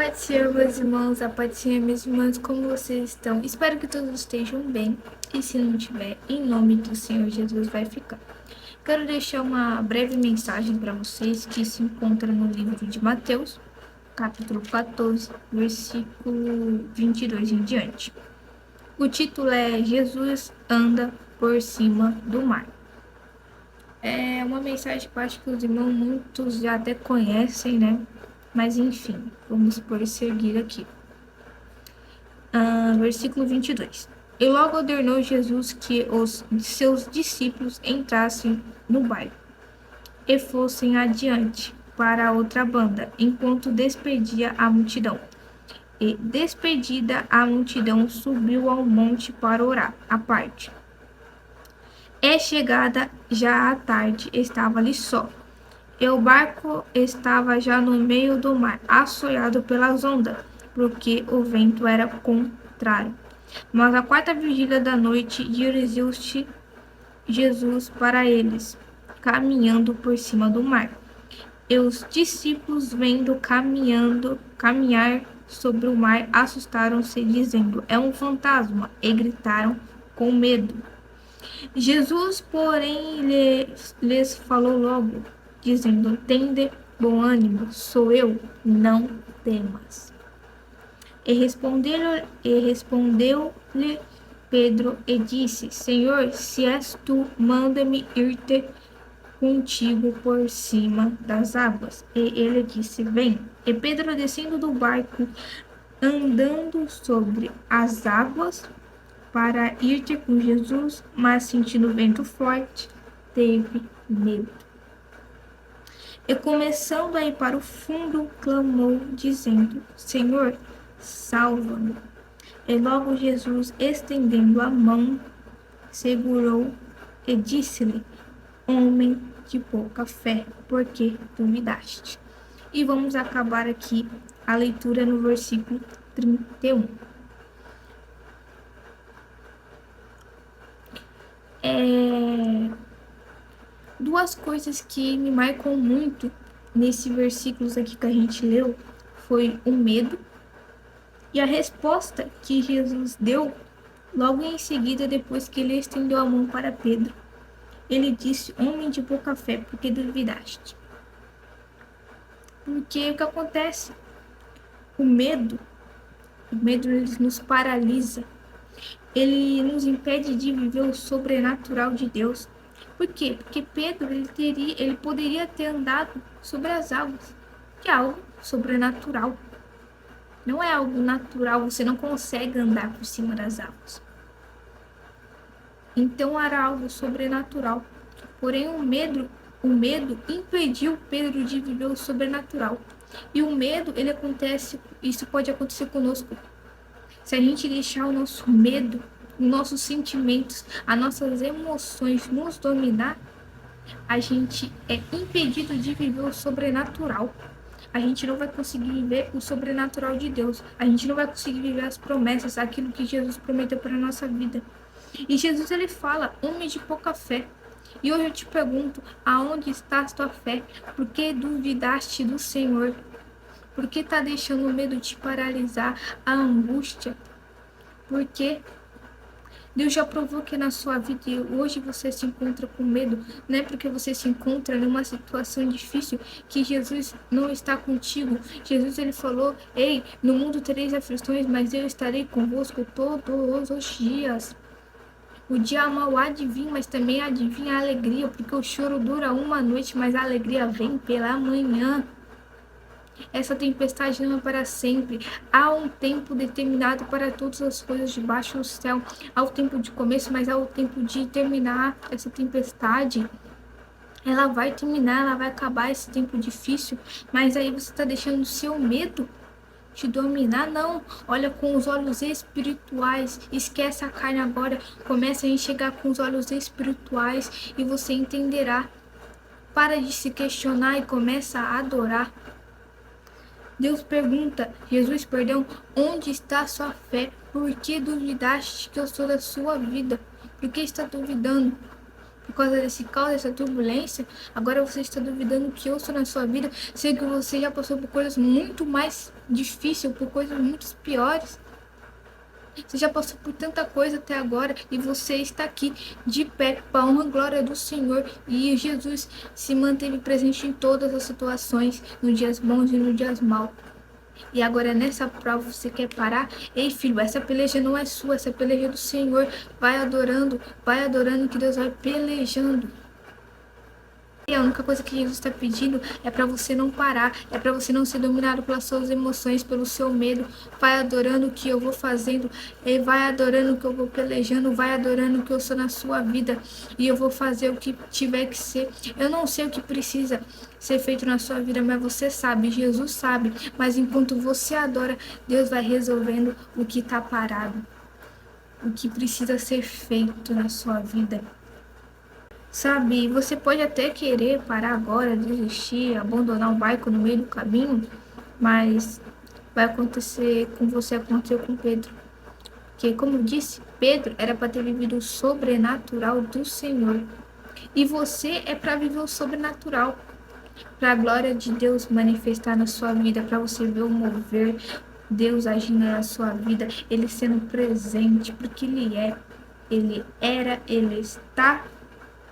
Pode ser, meus irmãos, a pode ser, meus irmãos, como vocês estão? Espero que todos estejam bem. E se não tiver, em nome do Senhor Jesus vai ficar. Quero deixar uma breve mensagem para vocês que se encontra no livro de Mateus, capítulo 14, versículo 22 em diante. O título é Jesus anda por cima do mar. É uma mensagem que eu acho que os irmãos muitos já até conhecem, né? Mas enfim, vamos prosseguir aqui. Versículo 22. E logo ordenou Jesus que os seus discípulos entrassem no barco e fossem adiante para a outra banda, enquanto despedia a multidão. E, despedida a multidão, subiu ao monte para orar, à parte. E chegada já à tarde, estava ali só. E o barco estava já no meio do mar, assolado pelas ondas, porque o vento era contrário. Mas à quarta vigília da noite, dirigiu-se Jesus para eles, caminhando por cima do mar. E os discípulos, vendo caminhar sobre o mar, assustaram-se, dizendo: é um fantasma, e gritaram com medo. Jesus, porém, lhes falou logo, dizendo: tende bom ânimo, sou eu, não temas. E respondeu-lhe Pedro e disse: Senhor, se és tu, manda-me ir-te contigo por cima das águas. E ele disse: vem. E Pedro, descendo do barco, andando sobre as águas para ir-te com Jesus, mas sentindo o vento forte, teve medo. E começando a ir para o fundo, clamou, dizendo: Senhor, salva-me. E logo Jesus, estendendo a mão, segurou e disse-lhe: homem de pouca fé, por que duvidaste? E vamos acabar aqui a leitura no versículo 31. Duas coisas que me marcam muito nesses versículos aqui que a gente leu foi o medo e a resposta que Jesus deu logo em seguida, depois que ele estendeu a mão para Pedro. Ele disse: homem de pouca fé, por que duvidaste? Porque o que acontece? O medo ele nos paralisa. Ele nos impede de viver o sobrenatural de Deus. Por quê? Porque Pedro ele poderia ter andado sobre as águas, que é algo sobrenatural. Não é algo natural, você não consegue andar por cima das águas. Então era algo sobrenatural. Porém, o medo impediu Pedro de viver o sobrenatural. E o medo, isso pode acontecer conosco. Se a gente deixar o nosso medo, os nossos sentimentos, as nossas emoções nos dominar, a gente é impedido de viver o sobrenatural. A gente não vai conseguir viver o sobrenatural de Deus. A gente não vai conseguir viver as promessas, aquilo que Jesus prometeu para a nossa vida. E Jesus, ele fala: homem de pouca fé. E hoje eu te pergunto: aonde está a tua fé? Por que duvidaste do Senhor? Por que está deixando o medo te paralisar, a angústia? Porque Deus já provou que na sua vida e hoje você se encontra com medo, não é porque você se encontra numa situação difícil que Jesus não está contigo. Jesus, ele falou: ei, no mundo tereis aflições, mas eu estarei convosco todos os dias. O dia mal há de vir, mas também há de vir a alegria, porque o choro dura uma noite, mas a alegria vem pela manhã. Essa tempestade não é para sempre. Há um tempo determinado para todas as coisas debaixo do céu. Há o tempo de começo, mas há o tempo de terminar essa tempestade. Ela vai terminar, ela vai acabar esse tempo difícil, mas aí você está deixando o seu medo te dominar. Não, olha com os olhos espirituais, esquece a carne agora, começa a enxergar com os olhos espirituais e você entenderá. Para de se questionar e começa a adorar. Jesus, onde está a sua fé? Por que duvidaste que eu sou da sua vida? Por que está duvidando? por causa desse caos, dessa turbulência, agora você está duvidando que eu sou na sua vida, sendo que você já passou por coisas muito mais difíceis, por coisas muito piores. Você já passou por tanta coisa até agora e você está aqui de pé para a honra e glória do Senhor. E Jesus se manteve presente em todas as situações, nos dias bons e nos dias maus. E agora nessa prova você quer parar? Ei, filho, essa peleja não é sua, essa peleja é do Senhor. Vai adorando que Deus vai pelejando. E a única coisa que Jesus está pedindo é para você não parar, é para você não ser dominado pelas suas emoções, pelo seu medo. Vai adorando o que eu vou fazendo, e vai adorando o que eu vou pelejando, vai adorando o que eu sou na sua vida, e eu vou fazer o que tiver que ser. Eu não sei o que precisa ser feito na sua vida, mas você sabe, Jesus sabe. Mas enquanto você adora, Deus vai resolvendo o que está parado, o que precisa ser feito na sua vida. Sabe, você pode até querer parar agora, desistir, abandonar o barco no meio do caminho, mas vai acontecer com você, aconteceu com Pedro. Porque, como eu disse, Pedro era para ter vivido o sobrenatural do Senhor. E você é para viver o sobrenatural, para a glória de Deus manifestar na sua vida, para você ver o mover, Deus agindo na sua vida, Ele sendo presente, porque Ele era, Ele está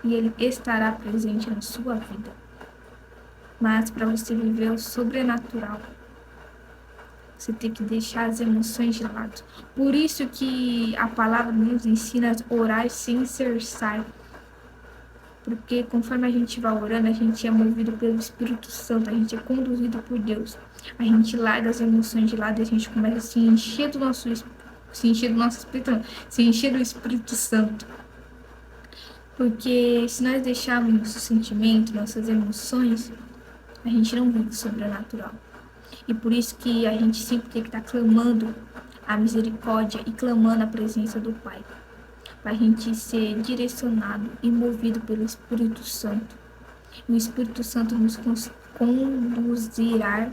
e Ele estará presente na sua vida. Mas para você viver o sobrenatural, você tem que deixar as emoções de lado. Por isso que a palavra nos ensina a orar sem cessar. Porque conforme a gente vai orando, a gente é movido pelo Espírito Santo, a gente é conduzido por Deus. A gente larga as emoções de lado e a gente começa a se encher do nosso Espírito, se encher do Espírito Santo. Porque se nós deixarmos nossos sentimentos, nossas emoções, a gente não vive o sobrenatural. E por isso que a gente sempre tem que estar clamando a misericórdia e clamando a presença do Pai. Para a gente ser direcionado e movido pelo Espírito Santo. E o Espírito Santo nos conduzirá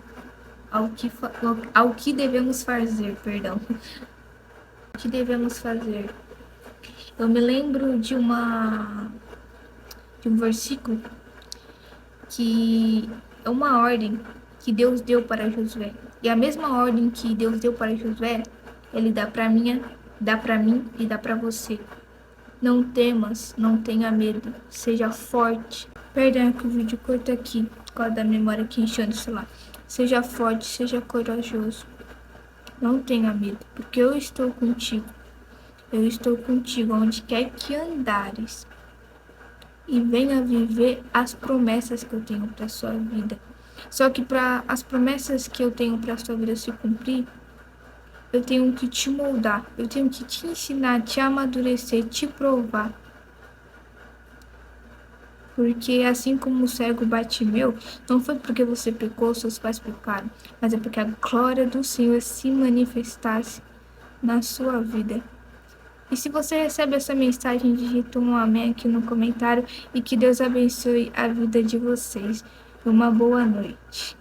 ao que devemos fazer, perdão. O que devemos fazer. Eu me lembro de um versículo que é uma ordem que Deus deu para Josué. E a mesma ordem que Deus deu para Josué, Ele dá para mim e dá para você. Não temas, não tenha medo, seja forte. Perdão que o vídeo corta aqui, por causa da memória que encheu no celular. Seja forte, seja corajoso. Não tenha medo, porque eu estou contigo. Eu estou contigo onde quer que andares. E venha viver as promessas que eu tenho para sua vida. Só que para as promessas que eu tenho para sua vida se cumprir, eu tenho que te moldar, eu tenho que te ensinar, te amadurecer, te provar. Porque assim como o cego Bartimeu, não foi porque você pecou, seus pais pecaram, mas é porque a glória do Senhor se manifestasse na sua vida. E se você recebe essa mensagem, digita um amém aqui no comentário e que Deus abençoe a vida de vocês. Uma boa noite.